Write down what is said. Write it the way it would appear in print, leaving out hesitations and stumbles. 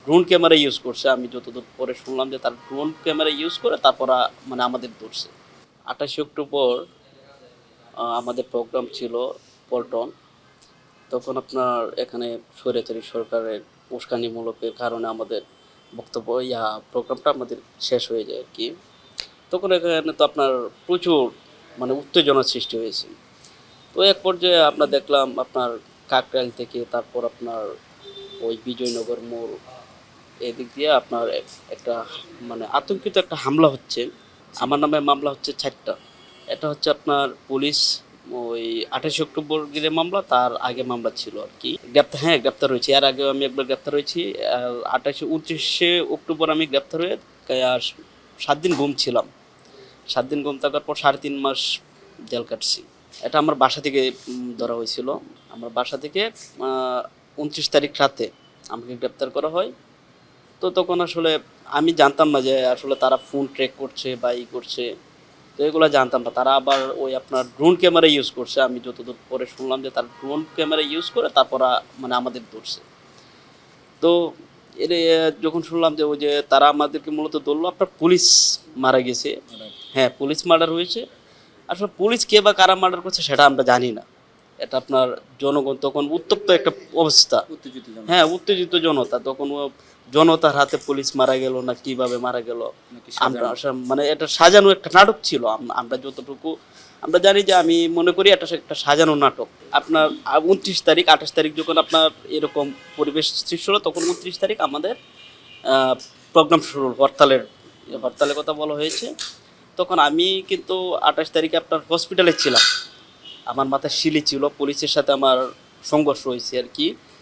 Drone camera use করছে। আমি যতদূর পরে শুনলাম যে তার ড্রোন ক্যামেরা ইউজ করে তারপর মানে আমাদের ধরছে। 28 অক্টোবর আমাদের প্রোগ্রাম ছিল পল্টন। তখন আপনার এখানে স্বৈরাচারী সরকারের উস্কানিমূলকের কারণে আমাদের বক্তব্য প্রোগ্রামটা আমাদের শেষ হয়ে যায় আর কি। তখন এখানে তো আপনার প্রচুর মানে উত্তেজনার সৃষ্টি হয়েছে। তো এক পর্যায়ে আপনার দেখলাম আপনার কাকরাইল থেকে তারপর আপনার ওই বিজয়নগর মোড় এদিক দিয়ে আপনার একটা মানে আতঙ্কিত একটা হামলা হচ্ছে। আমার নামে মামলা হচ্ছে 4টা। এটা হচ্ছে আপনার পুলিশ ওই 28 অক্টোবর গিরে মামলা, তার আগে মামলা ছিল আর কি। গ্রেপ্তার হয়েছি। এর আগেও আমি একবার গ্রেপ্তার হয়েছি। আর 29 অক্টোবর আমি গ্রেপ্তার হয়ে আর 7 দিন গুম ছিলাম। 7 দিন গুম থাকার পর 3.5 মাস জেল কাটছি। এটা আমার বাসা থেকে ধরা হয়েছিল। আমার বাসা থেকে 29 তারিখ রাতে আমাকে গ্রেপ্তার করা হয়। তো তখন আসলে আমি জানতাম না যে আসলে তারা ফোন ট্র্যাক করছে বা করছে। তো এগুলো জানতাম না। তারা আবার ওই আপনার ড্রোন ক্যামেরা ইউজ করছে। আমি যতদূর পরে শুনলাম যে তারা ড্রোন ক্যামেরা ইউজ করে তারপর মানে আমাদের ধরছে। তো এর যখন শুনলাম যে ওই যে তারা আমাদেরকে মূলত ধরলো আপনার পুলিশ মারা গেছে। হ্যাঁ, পুলিশ মার্ডার হয়েছে। আসলে পুলিশ কে বা কারা মার্ডার করছে সেটা আমরা জানি না। এটা আপনার জনগণ তখন উত্তপ্ত একটা অবস্থা। হ্যাঁ, উত্তেজিত জনতা। তখন জনতার হাতে পুলিশ মারা গেল না কিভাবে মারা গেল আমরা মানে এটা সাজানো একটা নাটক ছিল। আমরা যতটুকু আমরা জানি যে আমি মনে করি এটা একটা সাজানো নাটক। আপনার 29 তারিখ 28 তারিখ যখন আপনার এরকম পরিবেশ সৃষ্টি হলো তখন 29 তারিখ আমাদের প্রোগ্রাম শুরু হলো। হরতালের কথা বলা হয়েছে। তখন আমি কিন্তু 28 তারিখে আপনার হসপিটালে ছিলাম। আমার মাথায় শিলি ছিল। পুলিশের সাথে আমার সংঘর্ষ হয়েছে আর কি।